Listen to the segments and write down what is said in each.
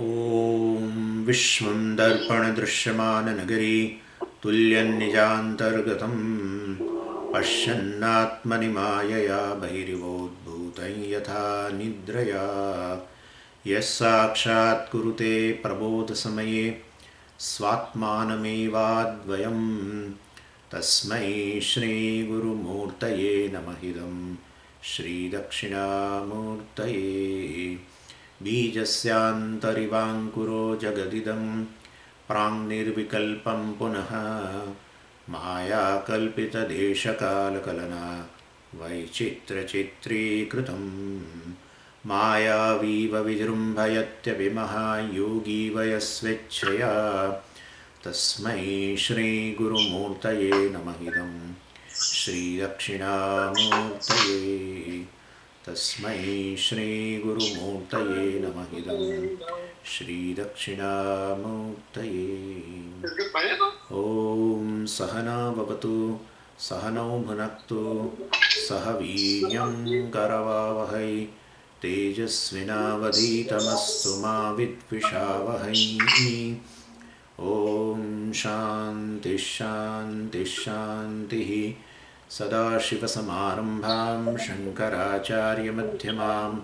ॐ विश्वं दर्पणदृश्यमाननगरी तुल्यन्निजान्तर्गतं पश्यन्नात्मनि मायया बहिरिवोद्भूतं यथा निद्रया यः साक्षात् कुरुते प्रबोधसमये स्वात्मानमेवाद्वयं तस्मै श्रीगुरुमूर्तये नमः इदं श्रीदक्षिणामूर्तये बीजस्यान्तरिवाङ्कुरो जगदिदं प्राङ्निर्विकल्पं पुनः मायाकल्पितदेशकालकलना वैचित्र्यचित्रीकृतं मायावीव विजृम्भयत्यभिमः योगी वयस्वेच्छया तस्मै श्रीगुरुमूर्तये नमः इदं श्रीदक्षिणामूर्तये तस्मै श्रीगुरुमूर्तये नमः इदं श्रीदक्षिणामूर्तये। ॐ सहना भवतु सहनौ भुनक्तु सह वीर्यं करवावहै तेजस्विनावधीतमस्तु मा विद्विषावहै। ॐ शान्तिः शान्तिः शान्तिः। सदाशिवसमारम्भां शङ्कराचार्यमध्यमाम्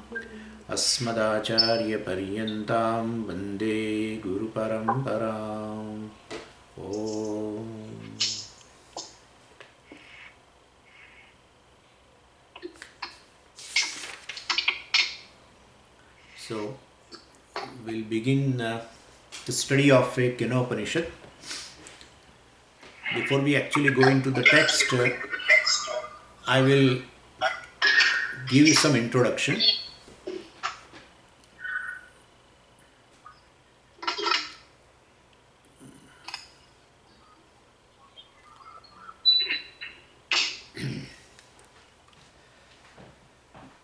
अस्मदाचार्यपर्यन्तां वन्दे गुरुपरम्पराम्। ॐ So, we'll begin the study of Kenopanisad. Before we actually go into the text, I will give you some introduction.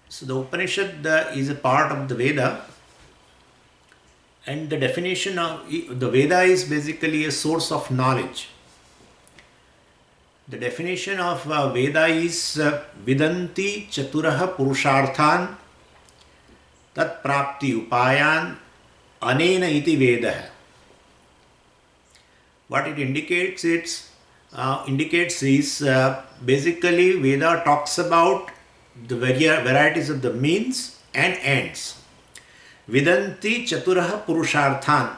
So the Upanishad is a part of the Veda, and the definition of the Veda is basically a source of knowledge. The definition of Veda is Vidanti Chaturaha Purusharthan Tat Prapti Upayan Anena iti Vedaha. What it indicates is basically Veda talks about the varieties of the means and ends. Vidanti Chaturaha Purusharthan.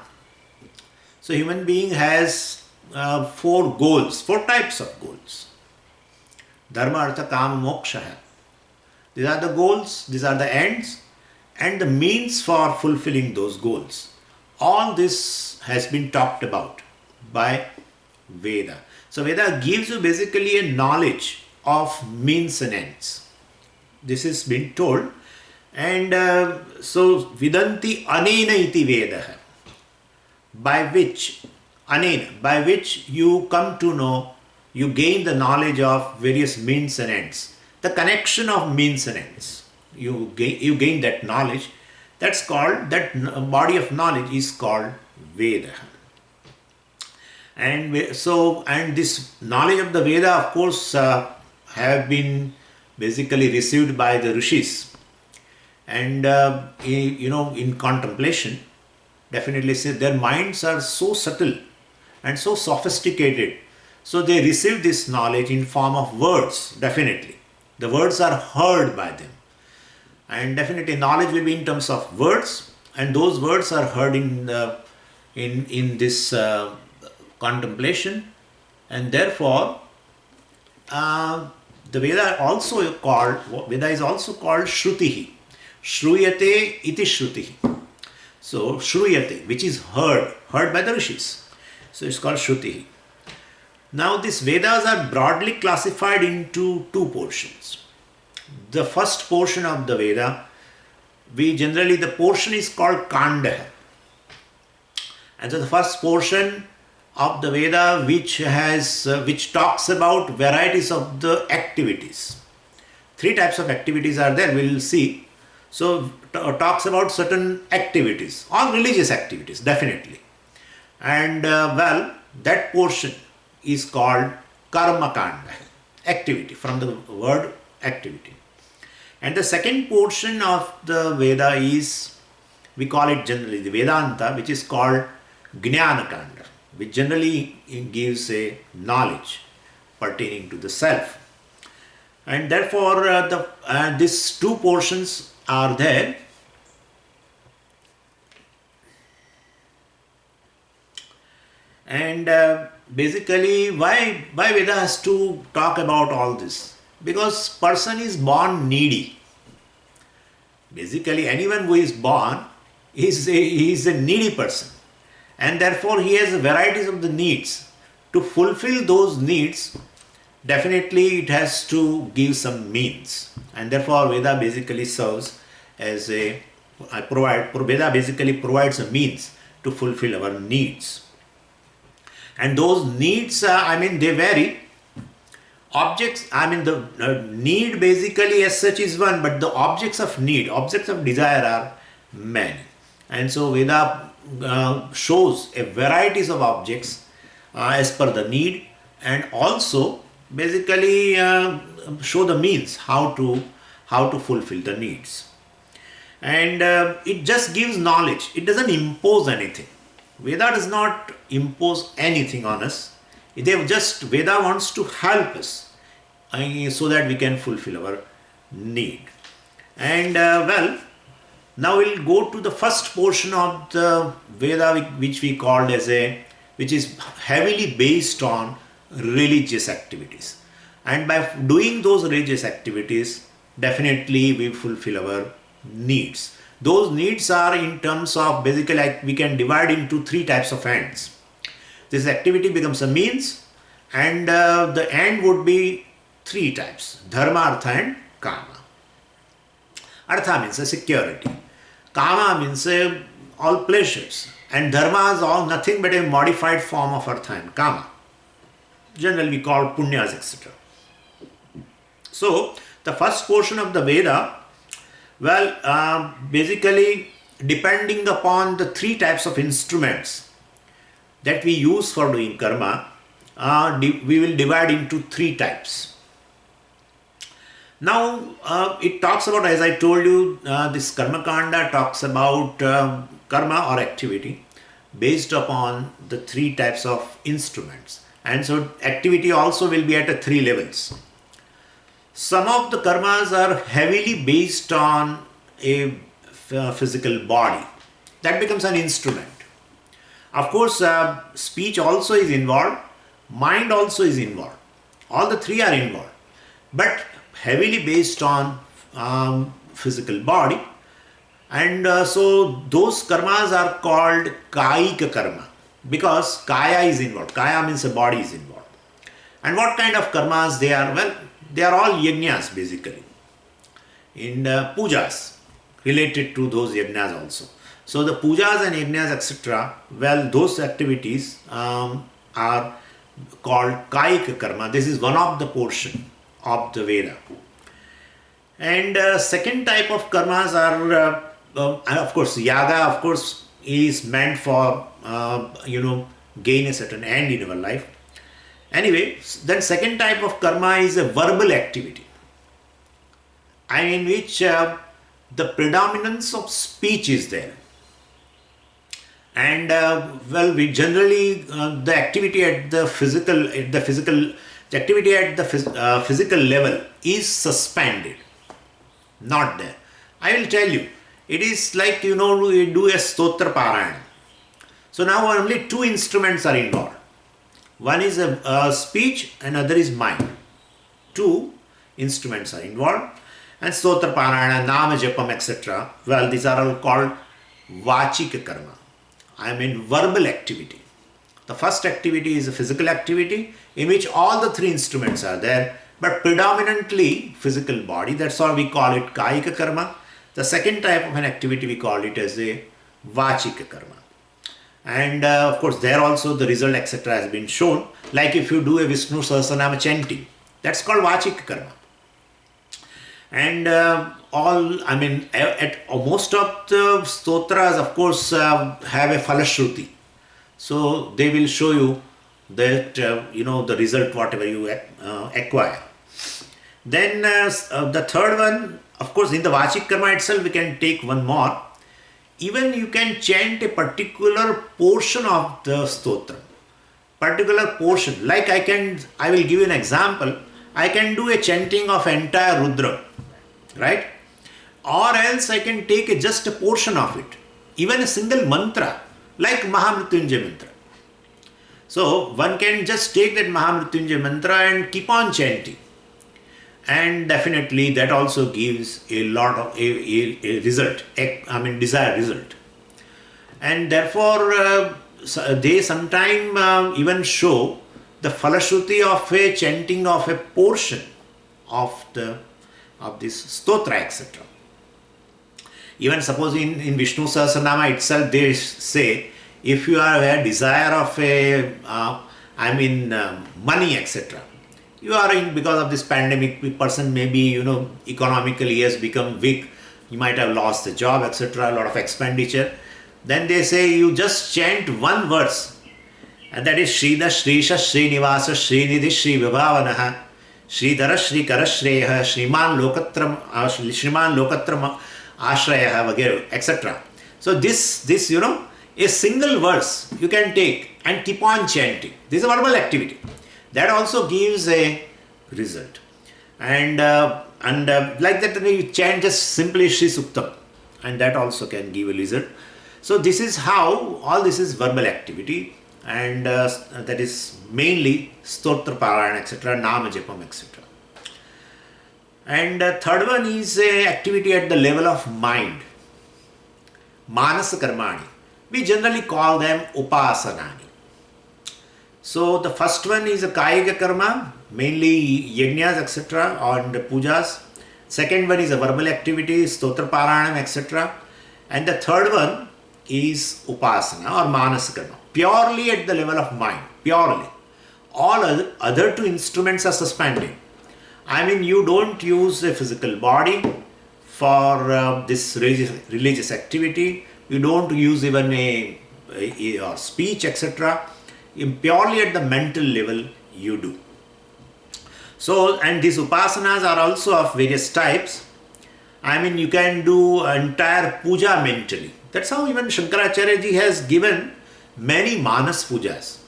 So human being has four goals, four types of goals. Dharma, Artha, Kama, Moksha. These are the goals, these are the ends, and the means for fulfilling those goals. All this has been talked about by Veda. So Veda gives you basically a knowledge of means and ends. This is been told, and so Vidanti Anena iti Vedaha, by which you come to know, you gain the knowledge of various means and ends. The connection of means and ends. You gain that knowledge. That's called, that body of knowledge is called Veda. And this knowledge of the Veda, of course, have been basically received by the rishis. And in contemplation, definitely say their minds are so subtle and so sophisticated, so they receive this knowledge in form of words. Definitely the words are heard by them, and definitely knowledge will be in terms of words, and those words are heard in this contemplation. And therefore the Veda is also called Shrutihi. Shruyate iti Shrutihi. So Shruyate, which is heard by the rishis. So it's called Shruti. Now these Vedas are broadly classified into two portions. The first portion of the Veda, the portion is called Kanda. And so the first portion of the Veda which talks about varieties of the activities. Three types of activities are there, we will see. So talks about certain activities, all religious activities, definitely. And that portion is called Karma Kanda, activity, from the word activity. And the second portion of the Veda is we call it generally the Vedanta, which is called Jnana Kanda, which generally gives a knowledge pertaining to the self. And therefore, these two portions are there. And basically, why Veda has to talk about all this? Because person is born needy. Basically, anyone who is born is a needy person, and therefore he has varieties of the needs. To fulfill those needs, definitely it has to give some means, and therefore Veda basically serves as Veda basically provides a means to fulfill our needs. And those needs, they vary. Objects, the need basically as such is one, but the objects of need, objects of desire are many. And so Veda shows a varieties of objects as per the need, and also basically show the means how to fulfill the needs. And it just gives knowledge. It doesn't impose anything. Veda does not impose anything on us. Veda wants to help us so that we can fulfill our need. And now we'll go to the first portion of the Veda, which we called which is heavily based on religious activities. And by doing those religious activities, definitely we fulfill our needs. Those needs are in terms of basically, like, we can divide into three types of ends. This activity becomes a means, and the end would be three types: dharma, artha, and kama. Artha means a security, kama means all pleasures, and dharma is all nothing but a modified form of artha and kama. Generally we call punyas, etc. So the first portion of the Veda, basically depending upon the three types of instruments that we use for doing karma, we will divide into three types. Now it talks about, as I told you, this karma kanda talks about karma or activity based upon the three types of instruments, and so activity also will be at three levels. Some of the karmas are heavily based on a physical body. That becomes an instrument. Of course, speech also is involved, mind also is involved. All the three are involved, but heavily based on physical body. And so those karmas are called kaika karma, because kaya is involved. Kaya means a body is involved. And what kind of karmas they are? Well, they are all yajnas basically, in pujas related to those yajnas also. So the pujas and yajnas, etc., those activities are called kaika karma. This is one of the portion of the Veda. And second type of karmas are, of course, yaga, of course, is meant for, gain a certain end in our life. Anyway, then second type of karma is a verbal activity, in which the predominance of speech is there. And we generally the activity at the physical level is suspended, not there. I will tell you, it is like, we do a stotra parayana. So now only two instruments are involved. One is a speech, another is mind. Two instruments are involved, and stotra parayana, nama japam, etc. These are all called vachika karma. Verbal activity. The first activity is a physical activity in which all the three instruments are there, but predominantly physical body. That's why we call it kaika karma. The second type of an activity, we call it as a vachika karma. And of course, there also the result, etc., has been shown. Like if you do a Vishnu Sahasranama chanting, that's called vachika karma. And most of the stotras, of course, have a falashruti. So they will show you that, the result, whatever you acquire. Then the third one, of course, in the vachik karma itself, we can take one more. even you can chant a particular portion of the stotra, particular portion. Like I will give you an example. I can do a chanting of entire Rudra, right? Or else I can take just a portion of it, even a single mantra, like Mahamrityunjay mantra. So one can just take that Mahamrityunjay mantra and keep on chanting. And definitely that also gives a lot of a result, desired result. And therefore they sometimes even show the falashruti of a chanting of a portion of this stotra, etc. Even suppose in Vishnu Sahasranama itself they say, if you have a desire of money, etc. You are in, because of this pandemic, person maybe, economically has become weak, you might have lost the job, etc., a lot of expenditure. Then they say you just chant one verse, and that is Shrida Shrisha Srinivasa Srinidhi Shri Vibhavanaha Sridhara Shri Karashreya Shriman Lokatram Ashraya Vagero, etc. So this a single verse you can take and keep on chanting. This is a verbal activity. That also gives a result. And like that you chant just simply Shri Suktam, and that also can give a result. So this is how all this is verbal activity, and that is mainly Stotra Parayana, etc., Nama Japam, etc. And third one is a activity at the level of mind. Manasa Karmani. We generally call them Upasanani. So the first one is a Kayika Karma, mainly Yajnas, etc., and pujas. Second one is a verbal activity, Stotra Paranam, etc. And the third one is Upasana or Manasa Karma, purely at the level of mind, purely. All other two instruments are suspended. You don't use a physical body for this religious activity. You don't use even a speech, etc. Purely at the mental level you do. So, and these upasanas are also of various types. You can do entire puja mentally. That's how even Shankaracharya ji has given many manas pujas.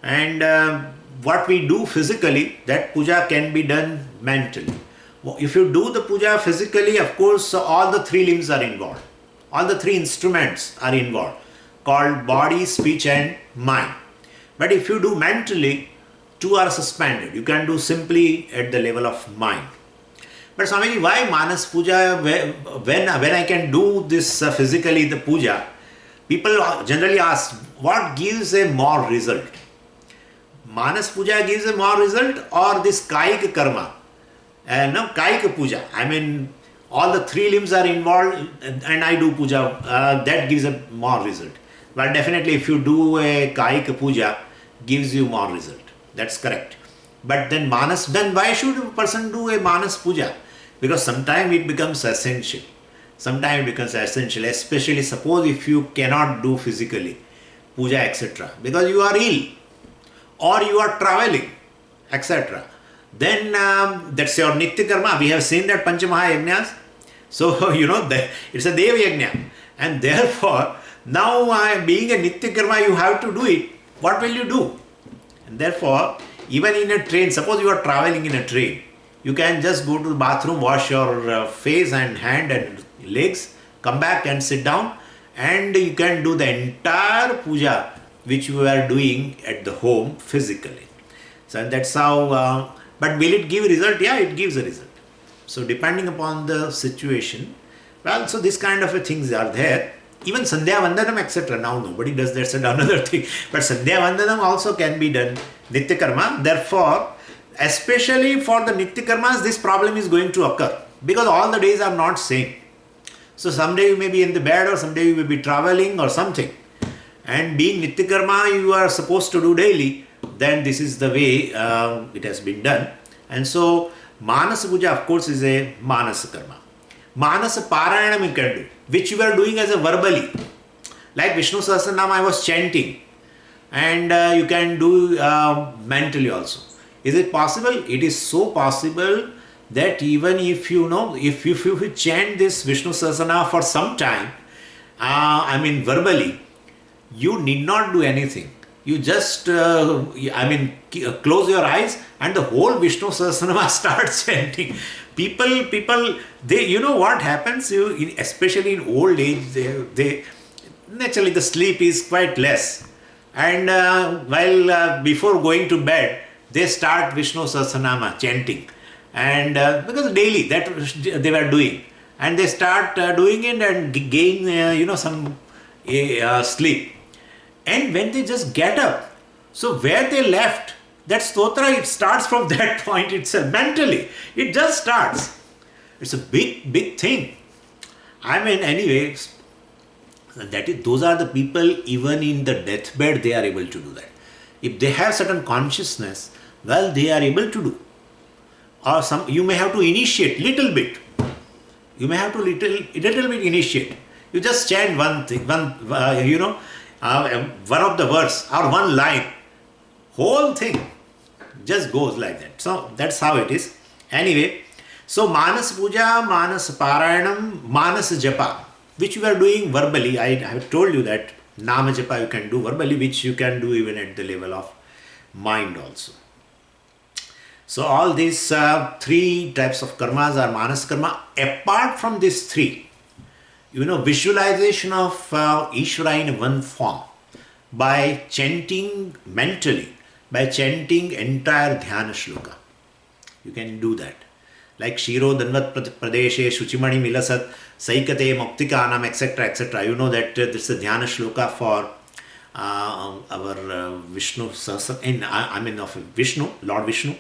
And what we do physically, that puja can be done mentally. If you do the puja physically, of course, all the three limbs are involved. All the three instruments are involved, called body, speech and mind. But if you do mentally, two are suspended. You can do simply at the level of mind. But Swamiji, why Manas Puja? When I can do this physically, the puja, people generally ask, what gives a more result? Manas Puja gives a more result, or this Kayika Karma? Kayika Puja. All the three limbs are involved and I do puja, that gives a more result. But definitely if you do a Kayika Puja, gives you more result. That's correct. But then why should a person do a Manas Puja? Because sometimes it becomes essential. Especially suppose if you cannot do physically puja, etc. Because you are ill or you are traveling, etc. Then that's your Nitya Karma. We have seen that Panchamaha Yajnas. So, it's a Deva Yajna. And therefore, now being a Nitya Karma, you have to do it. What will you do? And therefore, even in a train, suppose you are traveling in a train, you can just go to the bathroom, wash your face and hand and legs, come back and sit down, and you can do the entire puja which you are doing at the home physically. So that's how, but will it give a result? Yeah, it gives a result. So depending upon the situation, so this kind of things are there. Even Sandhya Vandanam, etc. Now nobody does, that's another thing. But Sandhya Vandanam also can be done, Nitya Karma. Therefore, especially for the Nitya Karmas, this problem is going to occur. Because all the days are not same. So someday you may be in the bed, or someday you may be traveling or something. And being Nitya Karma you are supposed to do daily, then this is the way it has been done. And so Manasa Puja, of course, is a Manasa Karma. Manasa Parayanam you can do, which you are doing as a verbally. Like Vishnu Sahasranama I was chanting, and you can do mentally also. Is it possible? It is so possible that even if you chant this Vishnu Sahasranama for some time, verbally, you need not do anything. You just, close your eyes and the whole Vishnu Sahasranama starts chanting. People, they, what happens, especially in old age, they naturally the sleep is quite less. And while before going to bed, they start Vishnu Sahasranama chanting. And because daily that they were doing. And they start doing it and gain, some sleep. And when they just get up, so where they left, that stotra, it starts from that point itself, mentally. It just starts. It's a big, big thing. Anyways, those are the people, even in the deathbed, they are able to do that. If they have certain consciousness, well, they are able to do. Or you may have to initiate little bit. You may have to little bit initiate. You just chant one thing, one of the verse or one line, whole thing just goes like that. So that's how it is. Anyway, so Manas Puja, Manas Parayanam, Manas Japa, which we are doing verbally. I have told you that Nama Japa you can do verbally, which you can do even at the level of mind also. So all these three types of karmas are Manas karma. Apart from these three, visualization of Ishvara in one form by chanting mentally, by chanting entire Dhyana Shloka. You can do that. Like Shiro Danvat Pradeshe, Shuchimani Milasat, Saikate Muktikanam, etc. etc. You know that this is a Dhyana Shloka for our Vishnu Sahasranama, of Vishnu, Lord Vishnu.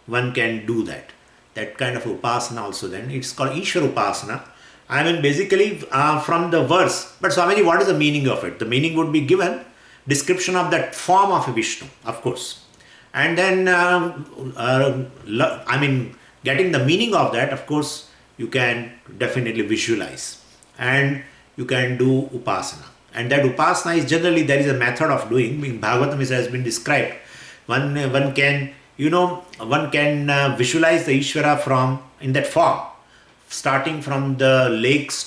One can do that. That kind of upasana also then. It's called Ishvara upasana. Basically from the verse. But Swamiji, what is the meaning of it? The meaning would be given, description of that form of Vishnu, of course. And then, getting the meaning of that, of course, you can definitely visualize. And you can do upasana. And that upasana is generally, there is a method of doing. In Bhagavatam it has been described. One can visualize the Ishvara in that form, starting from the legs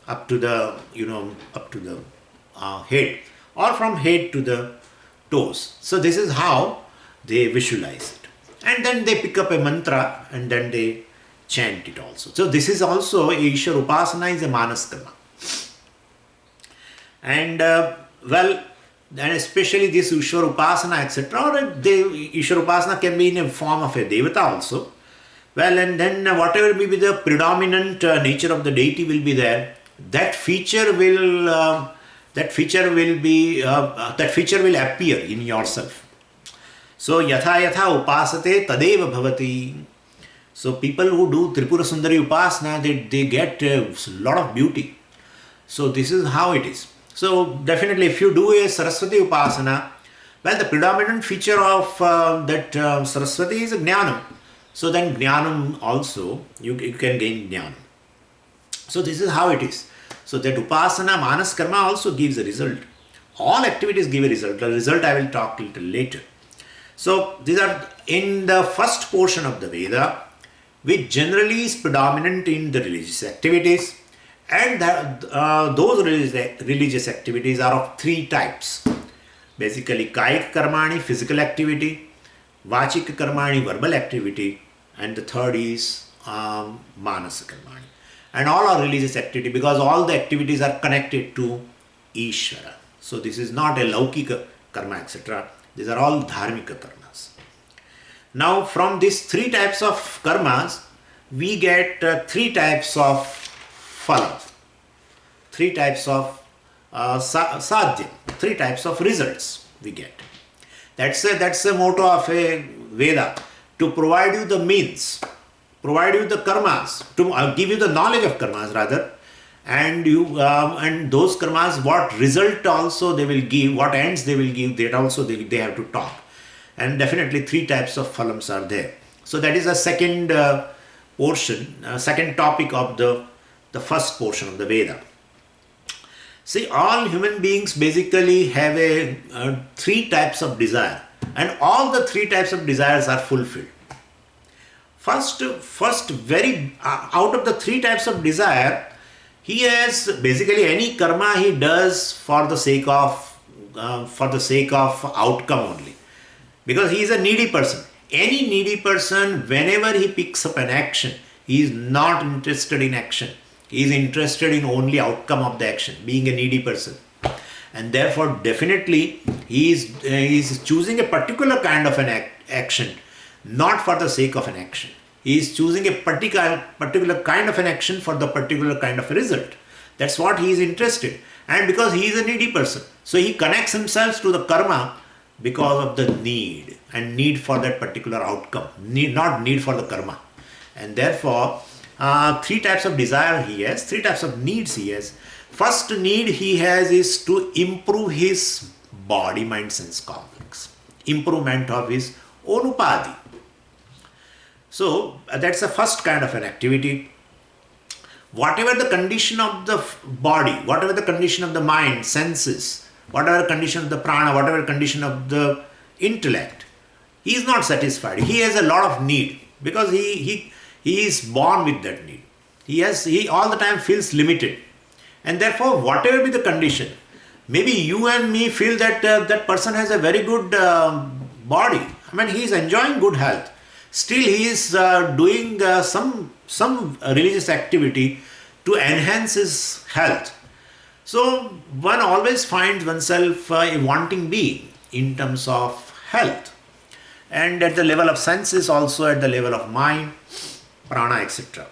up to the head, or from head to the toes. So this is how they visualize it. And then they pick up a mantra and then they chant it also. So this is also Ishvara upasana, is a manas karma. And and especially this Ishvara upasana, etc. Or Ishvara upasana can be in a form of a devata also. Well, and then whatever may be the predominant nature of the deity will be there. That feature will appear in yourself. So yatha yatha upasate tadeva bhavati. So people who do Tripura Sundari upasana, they get a lot of beauty. So this is how it is. So definitely if you do a Saraswati upasana, well, the predominant feature of that Saraswati is Jnanam. So then Jnanam also, you can gain Jnanam. So this is how it is. So that upasana, manas karma also gives a result. All activities give a result. The result I will talk a little later. So these are in the first portion of the Veda, which generally is predominant in the religious activities. And those religious activities are of three types. Basically, Kayik Karmani, physical activity, Vachik Karmani, verbal activity, and the third is Manasa Karmani. And all are religious activity because all the activities are connected to Ishvara. So this is not a Laukika Karma, etc. These are all Dharmika Karmas. Now from these three types of karmas, we get three types of phala, three types of sadhya, three types of results we get. That's the motto of a Veda, to provide you the means, provide you the karmas, to give you the knowledge of karmas rather, and and those karmas, what result also they will give, what ends they will give, that also they have to talk. And definitely three types of phalams are there. So that is the second portion, second topic of the first portion of the Veda. See, all human beings basically have three types of desire, and all the three types of desires are fulfilled. First, out of the three types of desire, He has basically any karma he does for the sake of outcome only, because he is a needy person. Any needy person, whenever he picks up an action, he is not interested in action. He is interested in only outcome of the action, being a needy person. And therefore definitely he is choosing a particular kind of an action, not for the sake of an action. He is choosing a particular kind of an action for the particular kind of a result. That's what he is interested. And because he is a needy person, so he connects himself to the karma because of the need, and need for that particular outcome, not need for the karma. And therefore, three types of desire he has, three types of needs he has. First need he has is to improve his body, mind, sense complex, improvement of his own upadhi. So that's the first kind of an activity. Whatever the condition of the body, whatever the condition of the mind, senses, whatever condition of the prana, whatever condition of the intellect, he is not satisfied. He has a lot of need, because he is born with that need. He all the time feels limited. And therefore, whatever be the condition, maybe you and me feel that that person has a very good body. I mean, he is enjoying good health. Still, he is doing some religious activity to enhance his health. So, one always finds oneself a wanting being in terms of health, and at the level of senses, also at the level of mind, prana, etc.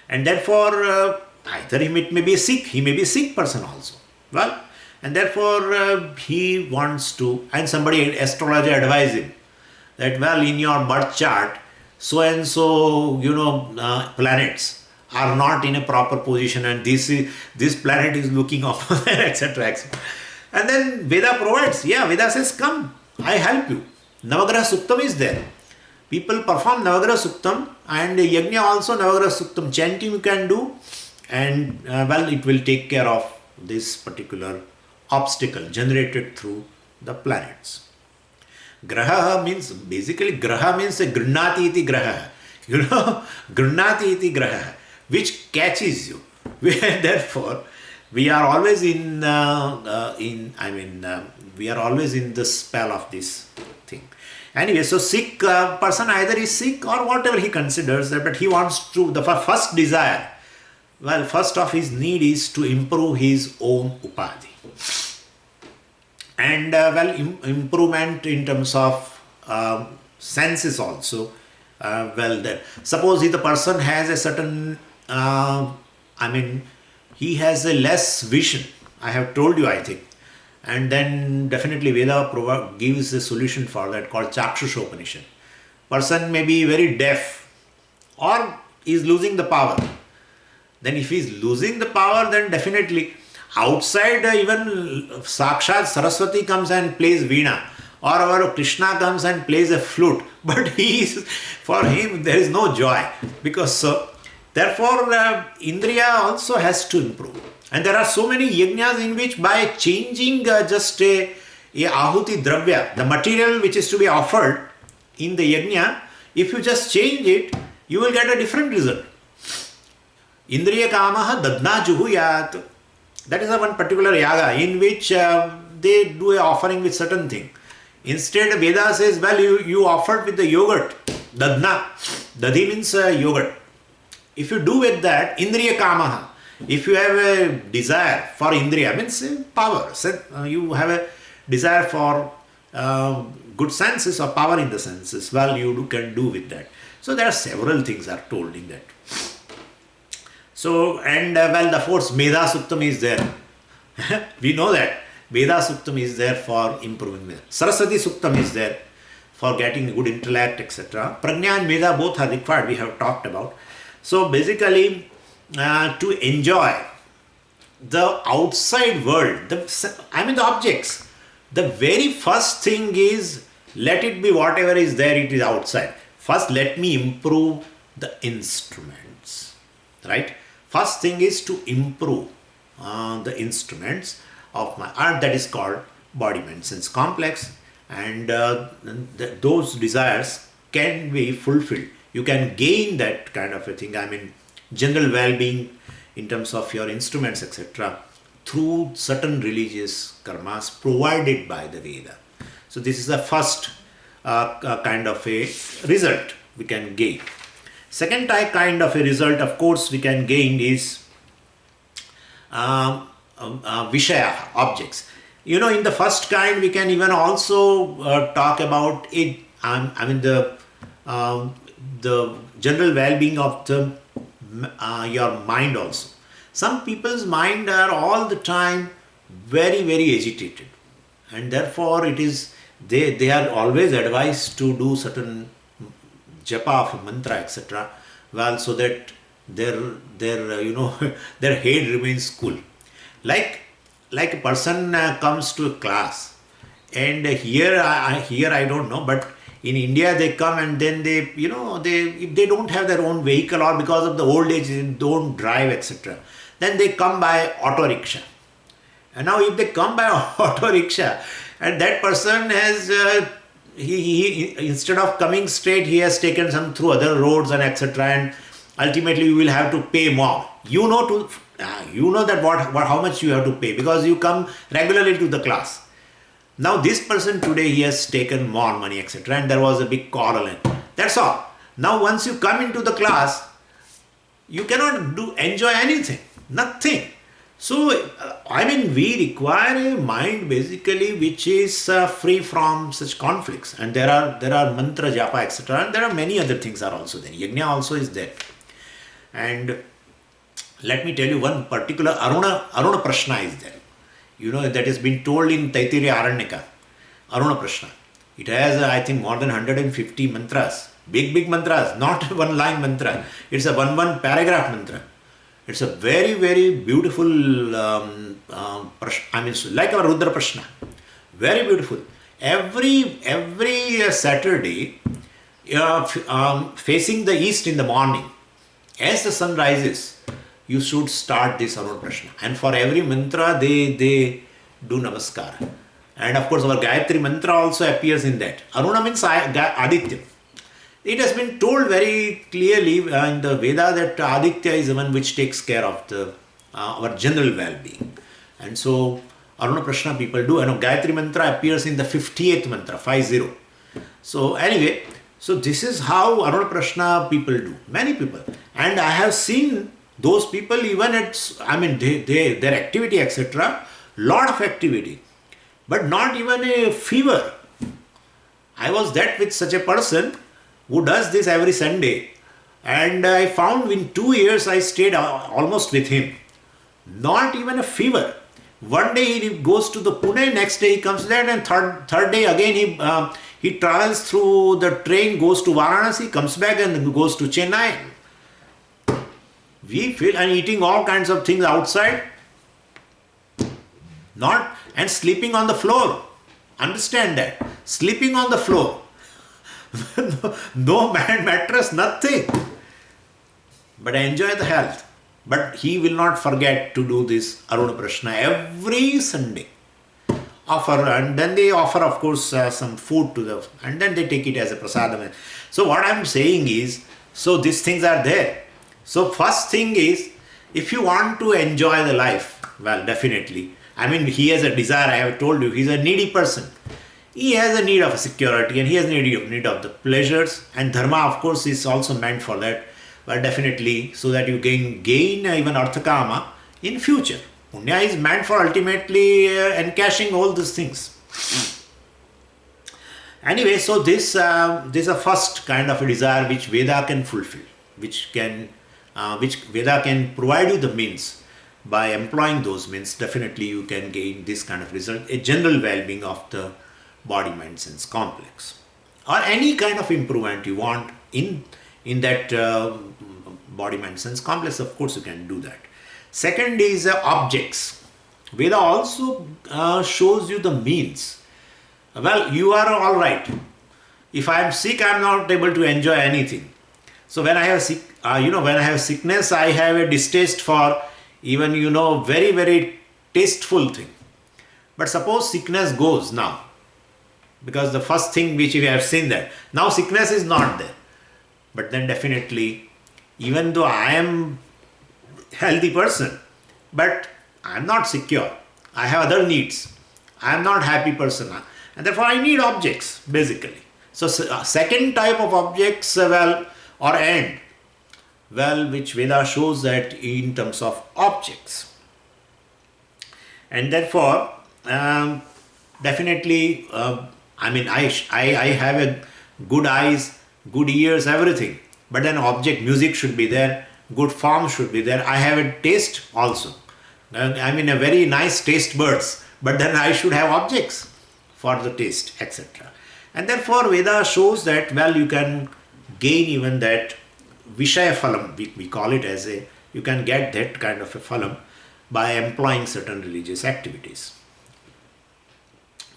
And therefore, either it may be sick, he may be a sick person also. Well, and therefore he wants to, and somebody, astrologer, advise him that, well, in your birth chart, so and so, planets are not in a proper position, and this planet is looking up, etc., etc. And then Veda provides, Veda says, come, I help you. Navagraha Suktam is there. People perform Navagraha Suktam, and Yajna also Navagraha Suktam chanting you can do, and it will take care of this particular obstacle generated through the planets. Graha means, basically Graha means a Grannati iti Graha. Grannati iti Graha, which catches you. Therefore, we are always we are always in the spell of this thing. Anyway, so sick person either is sick or whatever he considers that, but he wants to, the first desire, first of his need is to improve his own upadhi. And improvement in terms of senses also. There. Suppose if the person has a certain, he has a less vision. I have told you, I think. And then definitely Veda gives a solution for that called Chakshushopanishad. Person may be very deaf or is losing the power. Then if he is losing the power, then definitely outside even Sakshat Saraswati comes and plays Veena, or our Krishna comes and plays a flute, but for him there is no joy, because therefore Indriya also has to improve. And there are so many yajnas in which by changing just a ahuti dravya, the material which is to be offered in the yajna, if you just change it, you will get a different result. Indriya kamaha dadna juhuyat. That is a one particular yaga in which they do a offering with certain thing. Instead, Veda says, you offered with the yogurt, dadna. Dadhi means yogurt. If you do with that, indriya kamaha. If you have a desire for indriya, means power. You have a desire for good senses or power in the senses. You can do with that. So there are several things are told in that. So, and the fourth, Medha Suktam is there. We know that. Medha Suktam is there for improving Medha. Saraswati Suktam is there for getting good intellect, etc. Prajna and Medha both are required, we have talked about. So, basically, to enjoy the outside world, the objects, the very first thing is, let it be whatever is there, it is outside. First, let me improve the instruments, right? First thing is to improve the instruments of my art, that is called body, mind, sense complex, and those desires can be fulfilled. You can gain that kind of a thing, general well-being in terms of your instruments, etc., through certain religious karmas provided by the Veda. So this is the first kind of a result we can gain. Second kind of a result, of course, we can gain is Vishaya, objects. In the first kind, we can even also talk about it. The general well-being of your mind also. Some people's mind are all the time very, very agitated, and therefore they are always advised to do certain japa of mantra, etc. Well, so that their their head remains cool. Like a person comes to a class, and here I don't know, but in India they come and then they if they don't have their own vehicle, or because of the old age they don't drive, etc., then they come by auto rickshaw. And now if they come by auto rickshaw and that person has he instead of coming straight, he has taken some through other roads and etc., and ultimately you will have to pay more. You know that how much you have to pay, because you come regularly to the class. Now this person today, he has taken more money, etc., and there was a big quarrel, and that's all. Now once you come into the class, you cannot enjoy anything, nothing. So we require a mind basically which is free from such conflicts, and there are mantra japa, etc., and there are many other things are also there. Yajna also is there. And let me tell you one particular Aruna Prashna is there. That has been told in Taittiriya Aranyaka. Aruna Prashna. It has I think more than 150 mantras. Big mantras, not one line mantra. It's a one paragraph mantra. It's a very, very beautiful like our Rudra Prashna. Very beautiful. Every Saturday, facing the east in the morning, as the sun rises, you should start this Aruna Prashna. And for every mantra, they do namaskar. And of course, our Gayatri mantra also appears in that. Aruna means Aditya. It has been told very clearly in the Veda that Aditya is the one which takes care of our general well-being. And so, Aruna Prashna people do. And Gayatri mantra appears in the 58th mantra, 50. So anyway, so this is how Aruna Prashna people do. Many people. And I have seen those people even their activity, etc., lot of activity, but not even a fever. I was with such a person who does this every Sunday, and I found in 2 years I stayed almost with him. Not even a fever. One day he goes to the Pune, next day he comes there, and third day again he travels through the train, goes to Varanasi, comes back and goes to Chennai. We feel, and eating all kinds of things outside, and sleeping on the floor. Understand that. Sleeping on the floor. No mattress, nothing. But enjoy the health. But he will not forget to do this Aruna Prashna every Sunday. And then they offer, of course, some food to them, and then they take it as a prasadam. So what I'm saying is, so these things are there. So first thing is, if you want to enjoy the life, well, definitely. He has a desire, I have told you, he's a needy person. He has a need of security, and he has a need of the pleasures, and dharma, of course, is also meant for that. But definitely, so that you can gain even arthakama in future. Punya is meant for ultimately encashing all these things. Anyway, so this is a first kind of a desire which Veda can fulfill, which Veda can provide you the means. By employing those means, definitely you can gain this kind of result, a general well-being of the body, mind, sense complex, or any kind of improvement you want in that body, mind, sense complex. Of course, you can do that. Second is objects. Veda also shows you the means. Well, you are all right. If I am sick, I am not able to enjoy anything. So when I have sickness, I have a distaste for even, very, very tasteful thing. But suppose sickness goes now, because the first thing which we have seen that, now sickness is not there. But then definitely, even though I am healthy person, but I am not secure. I have other needs. I am not happy person, and therefore I need objects basically. So second type of objects, or end, which Veda shows that in terms of objects, and therefore definitely, I have a good eyes, good ears, everything, but then object, music should be there, good form should be there. I have a taste also. A very nice taste buds, but then I should have objects for the taste, etc. And therefore Veda shows that, you can gain even that Vishaya phalam, we call it as you can get that kind of a phalam by employing certain religious activities.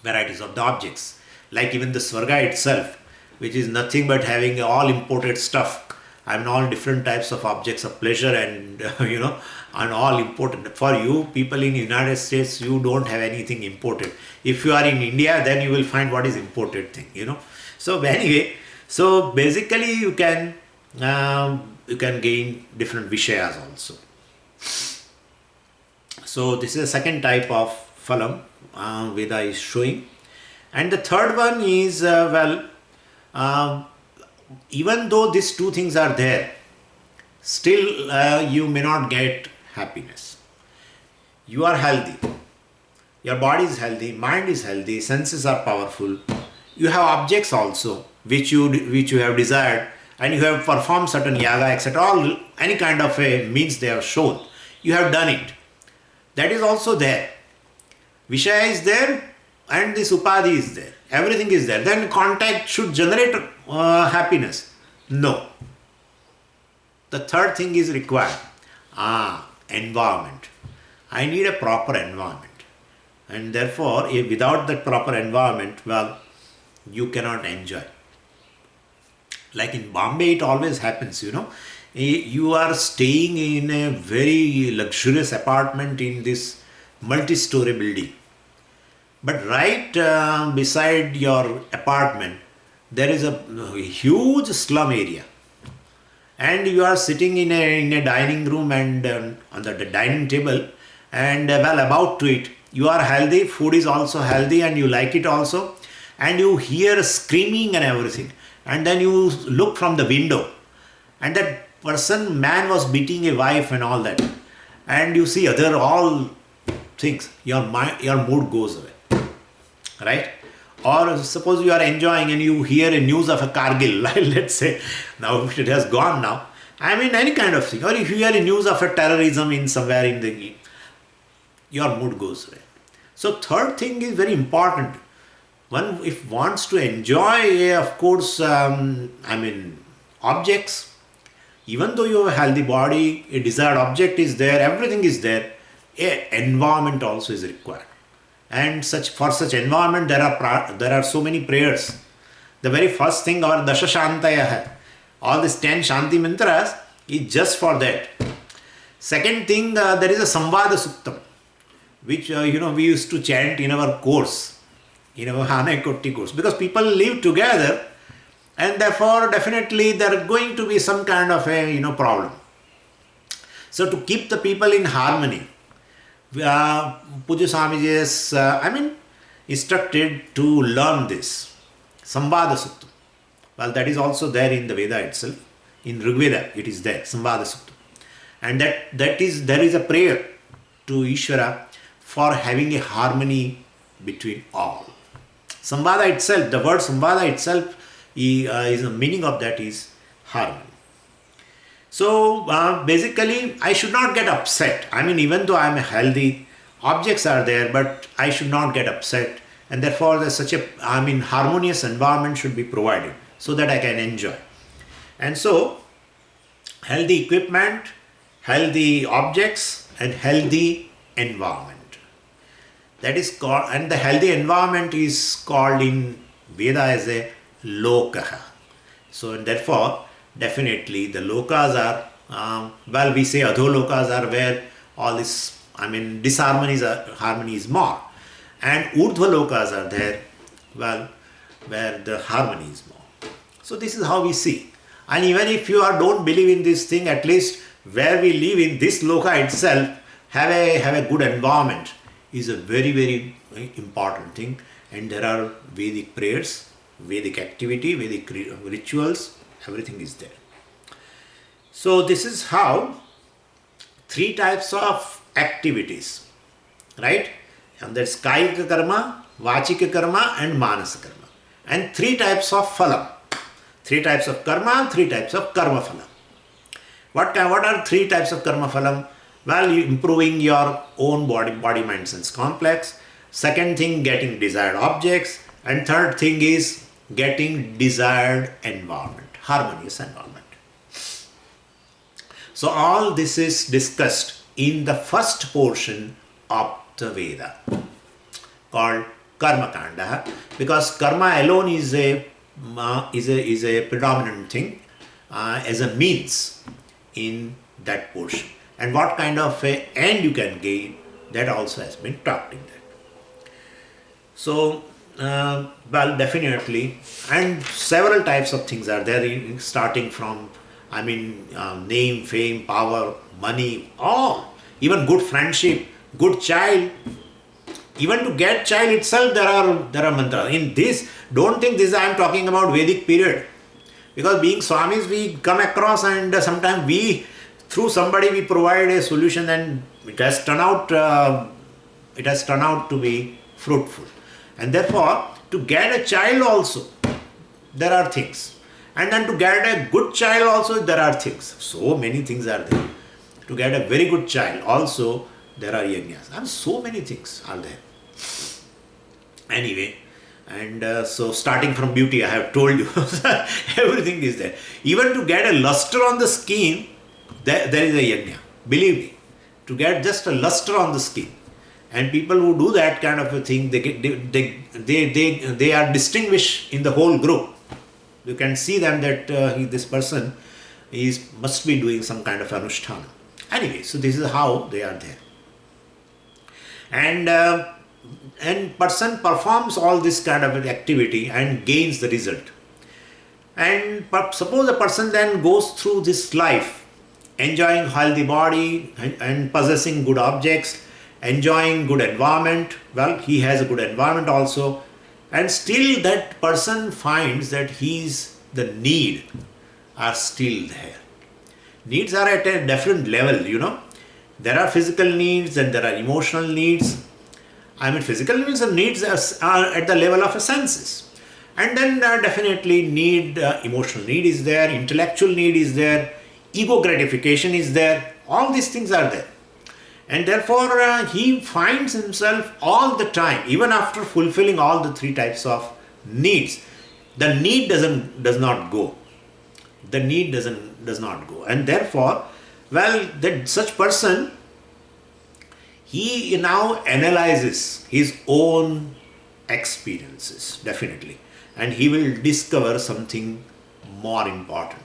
Varieties of the objects, like even the Swarga itself, which is nothing but having all imported stuff. All different types of objects of pleasure, and and all imported. For you people in United States, you don't have anything imported. If you are in India, then you will find what is imported thing. So anyway, so basically you can gain different vishayas also. So this is the second type of phalam Veda is showing, and the third one is even though these two things are there, still you may not get happiness. You are healthy, your body is healthy, mind is healthy, senses are powerful. You have objects also which you have desired, and you have performed certain yaga, etc. All any kind of a means they have shown. You have done it. That is also there. Vishaya is there, and this upadhi is there. Everything is there. Then contact should generate happiness. No. The third thing is required. Environment. I need a proper environment. And therefore, without that proper environment, you cannot enjoy. Like in Bombay, it always happens, You are staying in a very luxurious apartment in this multi-story building. But right beside your apartment, there is a huge slum area. And you are sitting in a dining room and on the dining table, and about to eat. You are healthy, food is also healthy, and you like it also. And you hear screaming and everything. And then you look from the window, and that man was beating a wife and all that. And you see other all things. Your mood goes away. Right? Or suppose you are enjoying and you hear a news of a Kargil, let's say, now it has gone now. Any kind of thing. Or if you hear a news of a terrorism in somewhere your mood goes away. So third thing is very important. One, if wants to enjoy, of course, objects, even though you have a healthy body, a desired object is there, everything is there, environment also is required. And for such environment, there are so many prayers. The very first thing, our Dasha Shantaya, all these 10 Shanti mantras is just for that. Second thing, there is a Samvada Suktam, which we used to chant in our course, in our Hana Kotti course, because people live together, and therefore definitely there are going to be some kind of a problem. So to keep the people in harmony, Puja Swamiji is instructed to learn this Samvada Sukta. That is also there in the Veda itself. In Rigveda it is there, Samvada Sukta. And there is a prayer to Ishvara for having a harmony between all. Samvada itself, the word Samvada itself is the meaning of that is harmony. So basically, I should not get upset. Even though I am healthy, objects are there, but I should not get upset. And therefore, there's such a harmonious environment should be provided so that I can enjoy. And so, healthy equipment, healthy objects, and healthy environment. That is called, and the healthy environment is called in Veda as a lokaha. So, and therefore, definitely the lokas are, we say adholokas are where all this, harmony is more. And urdhva lokas are there, where the harmony is more. So this is how we see. And even if you don't believe in this thing, at least where we live in this loka itself, have a good environment is a very, very important thing. And there are Vedic prayers, Vedic activity, Vedic rituals, everything is there. So this is how 3 types of activities, right? And that's Kayika karma, Vachika karma and Manasa karma. And 3 types of phalam. 3 types of karma, 3 types of karma phalam. What are 3 types of karma phalam? Well, improving your own body, mind, sense complex. Second thing, getting desired objects. And third thing is getting desired environment, harmonious environment. So all this is discussed in the first portion of the Veda called Karma Kanda, because karma alone is a predominant thing as a means in that portion. And what kind of a end you can gain, that also has been talked in that. So, well, definitely, and several types of things are there, starting from, name, fame, power, money, all, even good friendship, good child. Even to get child itself, there are mantras. In this, don't think this I am talking about Vedic period, because being Swamis, we come across and sometimes through somebody we provide a solution, and it has turned out to be fruitful. And therefore, to get a child also, there are things. And then to get a good child also, there are things. So many things are there. To get a very good child also, there are yajnas. And so many things are there. Anyway, and so starting from beauty, I have told you, everything is there. Even to get a luster on the skin, there is a yajna. Believe me, to get just a luster on the skin. And people who do that kind of a thing, they are distinguished in the whole group. You can see them that this person must be doing some kind of anusthana. Anyway, so this is how they are there. And person performs all this kind of activity and gains the result. And suppose a person then goes through this life, enjoying healthy body and possessing good objects, enjoying good environment. Well, he has a good environment also, and still that person finds that the need are still there. Needs are at a different level, There are physical needs and there are emotional needs. Physical needs and needs are at the level of the senses. And then definitely emotional need is there, intellectual need is there, ego gratification is there. All these things are there. And therefore, he finds himself all the time, even after fulfilling all the 3 types of needs, the need does not go. The need does not go. And therefore, well, such person, he now analyzes his own experiences, definitely. And he will discover something more important.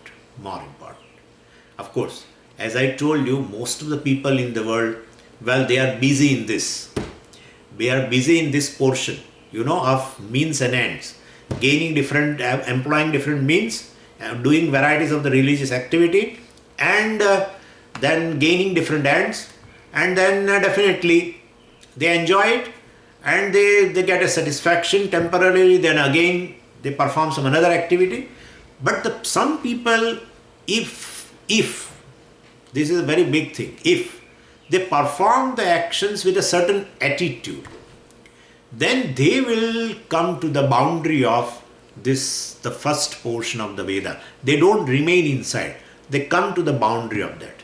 Of course, as I told you, most of the people in the world, well, they are busy in this. They are busy in this portion, of means and ends. Employing different means, doing varieties of the religious activity, and then gaining different ends. And then definitely they enjoy it and they get a satisfaction temporarily. Then again, they perform some another activity. But some people, if this is a very big thing, if they perform the actions with a certain attitude, then they will come to the boundary of the first portion of the Veda. They don't remain inside. They come to the boundary of that.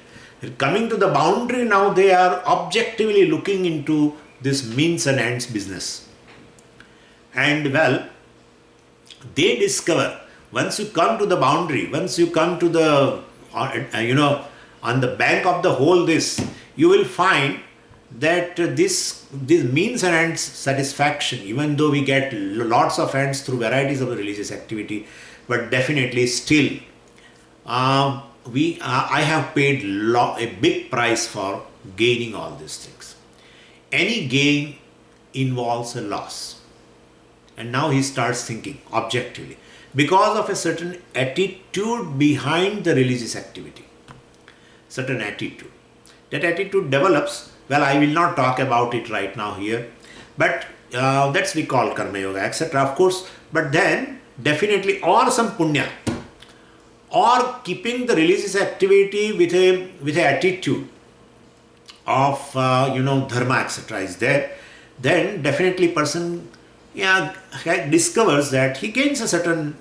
Coming to the boundary, now they are objectively looking into this means and ends business. And well, they discover, once you come to the boundary, once you come to the, on the bank of the whole this, you will find that this means and ends satisfaction, even though we get lots of ends through varieties of the religious activity, but definitely still, I have paid a big price for gaining all these things. Any gain involves a loss. And now he starts thinking objectively. because of a certain attitude behind the religious activity. Certain attitude. That attitude develops, well, I will not talk about it right now here, but that's we call karma yoga, etc. Of course, but then definitely, or some punya, or keeping the religious activity with a attitude of dharma, etc. is there, then definitely person discovers that he gains a certain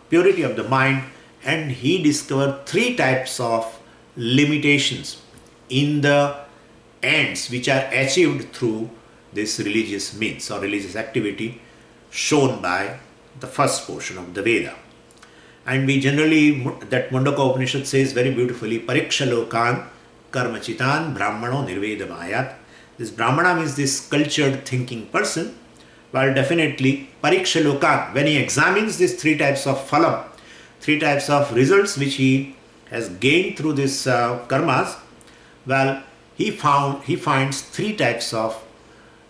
purity of the mind, and he discovers three types of limitations in the ends which are achieved through this religious means or religious activity shown by the first portion of the Veda. And we generally, that Mundaka Upanishad says very beautifully, Parikshalokan karmachitan brahmano nirvedamayat. This brahmana means this cultured thinking person. Well, definitely Parikshalokan, when he examines these three types of phalam, three types of results which he has gained through this karmas, well, he finds three types of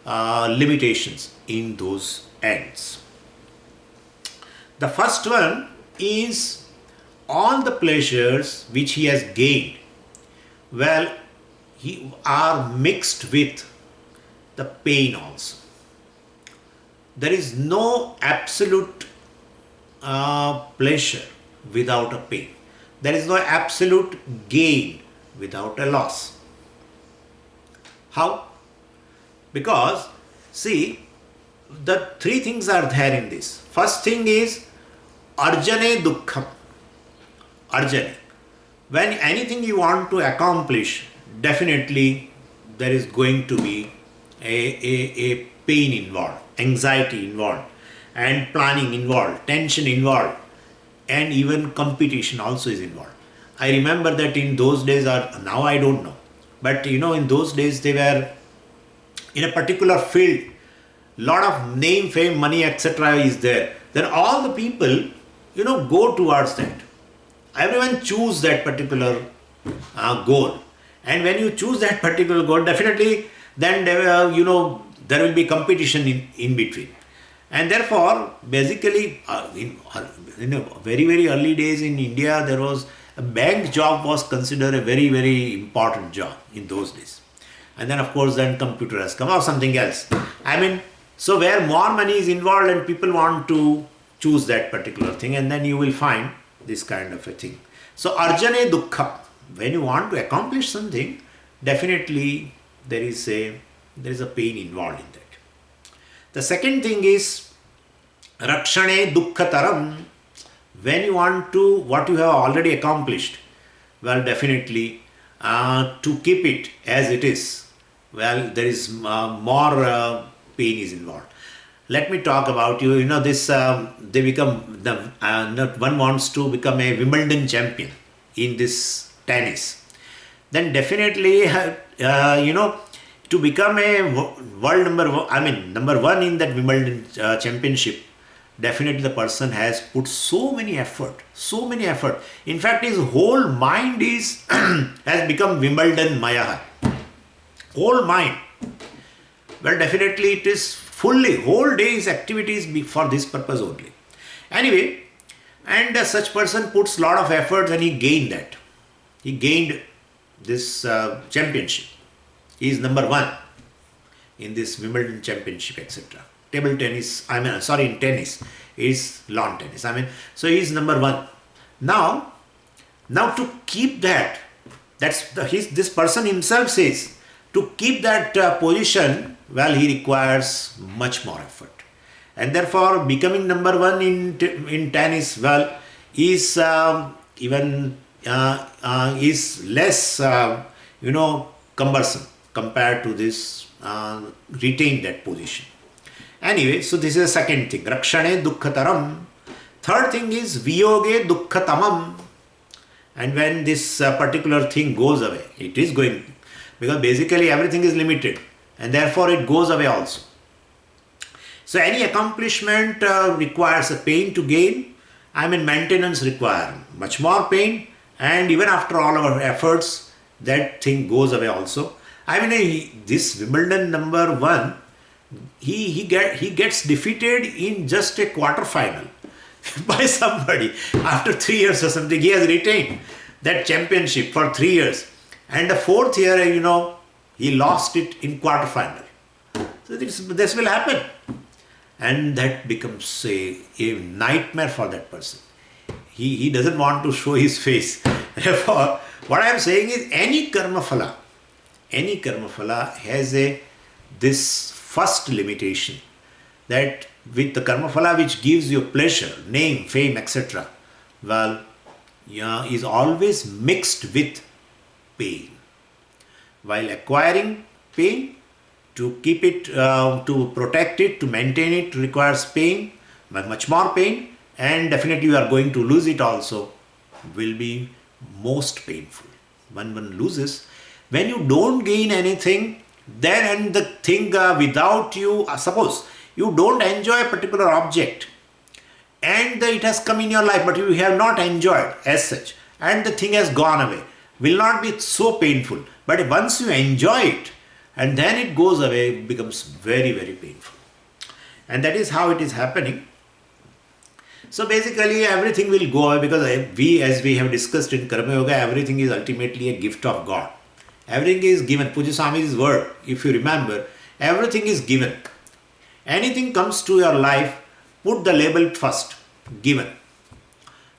limitations in those ends. The first one is all the pleasures which he has gained, well, he are mixed with the pain also. There is no absolute pleasure without a pain. There is no absolute gain without a loss. How? Because, see, the three things are there in this. First thing is arjane dukkham. Arjane. When anything you want to accomplish, definitely there is going to be a pain involved, anxiety involved, and planning involved, tension involved, and even competition also is involved. I remember that in those days, or now I don't know, but in those days they were in a particular field, lot of name, fame, money, etc. is there. Then all the people, go towards that. Everyone choose that particular goal. And when you choose that particular goal, definitely then there will be competition in between. And therefore, basically, in very, very early days in India, there was a bank job was considered a very, very important job in those days. And then, of course, then computer has come or something else. So where more money is involved and people want to choose that particular thing, and then you will find this kind of a thing. So arjane dukkha, when you want to accomplish something, definitely there is a pain involved in that. The second thing is rakshane dukkhataram. When you want to, what you have already accomplished, well, definitely to keep it as it is, well, there is more pain is involved. Let me talk about this. They become one wants to become a Wimbledon champion in this tennis. Then definitely, to become a world number one in that Wimbledon championship, definitely the person has put so many effort. In fact, his whole mind has become Wimbledon Maya. Whole mind. Well, definitely it is fully, whole day's activities be for this purpose only. Anyway, and such person puts lot of effort and he gained that. He gained this championship. He is number one in this Wimbledon championship, etc. Table tennis, in tennis, is lawn tennis. So he is number one. Now to keep that, this person himself says, to keep that position, well, he requires much more effort. And therefore, becoming number one in tennis, well, is is less, cumbersome compared to this retain that position. Anyway, so this is the second thing, rakshane dukkhataram. Third thing is viyoge dukkhatamam. And when this particular thing goes away, it is going, because basically everything is limited and therefore it goes away also. So any accomplishment requires a pain to gain. Maintenance requires much more pain, and even after all our efforts, that thing goes away also. This Wimbledon number one, he gets defeated in just a quarter final. by somebody. After 3 years or something, he has retained that championship for 3 years. And the fourth year, he lost it in quarterfinal. So this will happen. And that becomes a nightmare for that person. He doesn't want to show his face. Therefore, what I am saying is any karma phala has this first limitation, that with the karma phala which gives you pleasure, name, fame, etc., is always mixed with pain. While acquiring pain, to keep it, to protect it, to maintain it requires pain, much more pain, and definitely you are going to lose it also, will be most painful. When one loses, when you don't gain anything, then and the thing without you, suppose you don't enjoy a particular object and it has come in your life but you have not enjoyed as such, and the thing has gone away, will not be so painful. But once you enjoy it and then it goes away, it becomes very, very painful. And that is how it is happening. So basically everything will go away, because as we have discussed in Karma Yoga, everything is ultimately a gift of God. Everything is given. Puja Swami's word, if you remember, everything is given. Anything comes to your life, put the label first, given.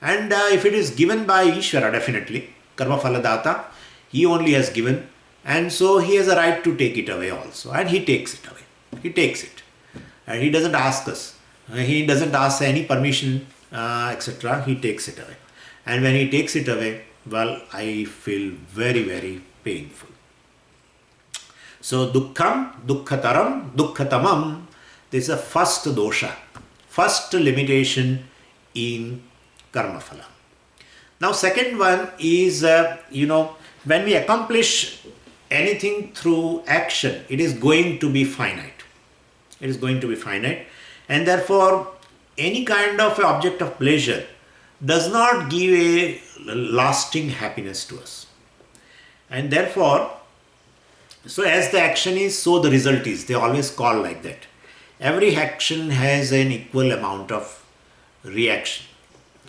And if it is given by Ishvara, definitely, Karma Phala Data, he only has given, and so he has a right to take it away also, and he takes it away. He takes it, and he doesn't ask us. He doesn't ask any permission, etc. He takes it away. And when he takes it away, I feel very, very painful. So dukkham, dukkhataram, dukkhatamam, this is the first dosha, first limitation in karma phala. Now second one is, when we accomplish anything through action, it is going to be finite. It is going to be finite. And therefore, any kind of object of pleasure does not give a lasting happiness to us. And therefore, so as the action is, so the result is. They always call like that. Every action has an equal amount of reaction.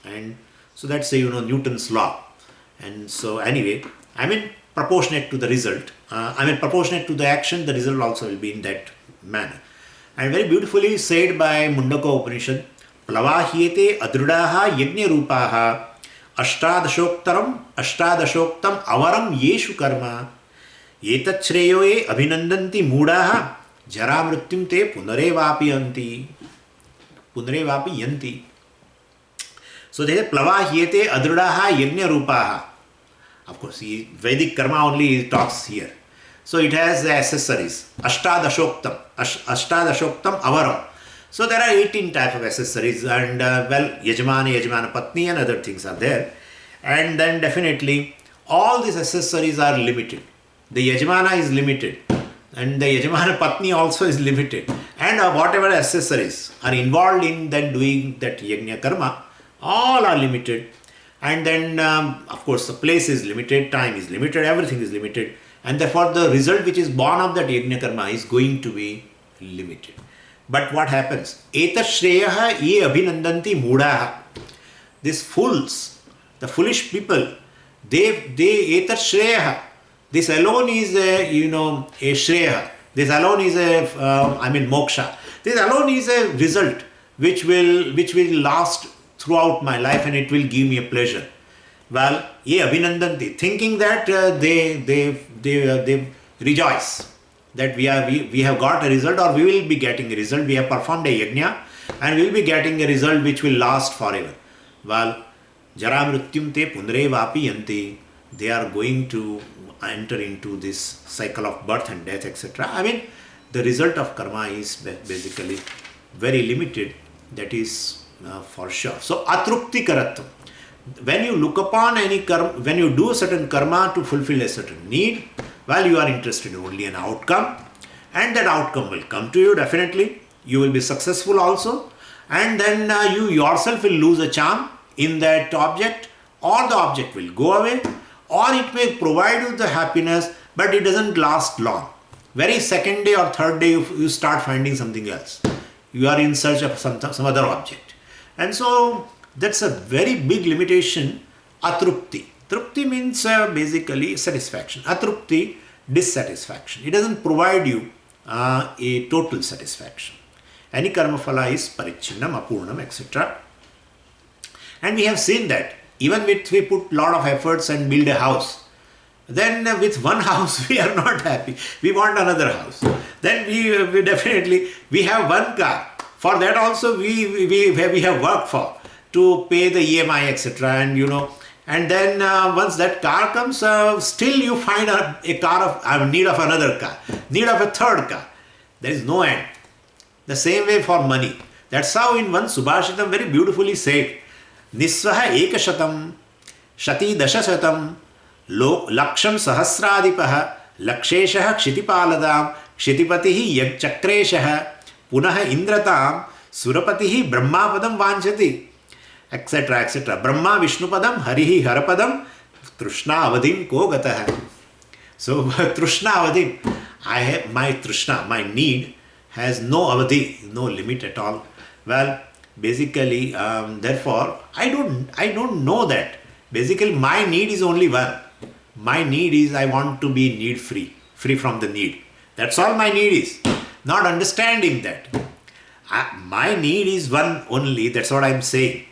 And so that's Newton's law. And so anyway, proportionate to the result. Proportionate to the action, the result also will be in that manner. And very beautifully said by Mundaka Upanishad, Plavahyete adrudaha yajna rupaha ashtadashoktam avaram yeshu karma etat shreyoe abhinandanti moodaha jaramrutyum te punarevapi yanti. So they say Plavahyete adrudaha yajna rupaha. Of course, Vedic karma only talks here. So it has the accessories, ashtadashoktam avaram. So there are 18 types of accessories, and yajmana patni and other things are there. And then definitely all these accessories are limited. The yajmana is limited, and the yajmana patni also is limited. And whatever accessories are involved in then doing that yajna karma, all are limited. And then of course the place is limited, time is limited, everything is limited. And therefore the result which is born of that yajna karma is going to be limited. But what happens? Etat shreyaha ye abhinandanti moodaha. These fools, the foolish people, they etat shreyaha. This alone is a shreya. This alone is a moksha. This alone is a result which will last throughout my life, and it will give me a pleasure. Ye abhinandanti, thinking that they rejoice that we have got a result, or we will be getting a result. We have performed a yajna and we will be getting a result which will last forever. Jaramrutyum te punarevapi yanti. They are going to enter into this cycle of birth and death, etc. The result of karma is basically very limited. That is for sure. So atrupti karatvam. When you look upon any karma, when you do a certain karma to fulfill a certain need, you are interested in only an outcome, and that outcome will come to you definitely. You will be successful also, and then you yourself will lose a charm in that object, or the object will go away, or it may provide you the happiness, but it doesn't last long. Very second day or third day, you start finding something else. You are in search of some other object. And so that's a very big limitation. Atrupti. Trupti means basically satisfaction. Atrupti, dissatisfaction. It doesn't provide you a total satisfaction. Any karma phala is parichinnam, apurnam, etc. And we have seen that even if we put lot of efforts and build a house, then with one house we are not happy. We want another house. Then we definitely, we have one car. For that also we have worked for to pay the EMI, etc. And and then once that car comes, still you find a car of need of another car, need of a third car. There is no end. The same way for money. That's how in one Subhashitam very beautifully said, Nisvaha ekashatam, shati dashasatam, laksham sahasradipaha, laksheshaha kshitipaladam, kshitipatihi chakreshaha, punaha indratam, surapatihi brahmapadam vanchati, etc. etc. Brahma Vishnupadam, Harihi Harapadam, Trishna Avadim Ko Gataha. So, Trishna Avadim, I have my Trishna, my need has no avadhi, no limit at all. Well, basically, therefore, I don't know that. Basically, my need is only one. My need is I want to be need free, free from the need. That's all my need is. Not understanding that. My need is one only, that's what I'm saying.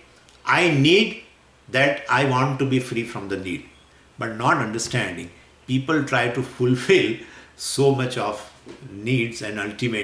I need that I want to be free from the need. But not understanding. People try to fulfill so much of needs and ultimately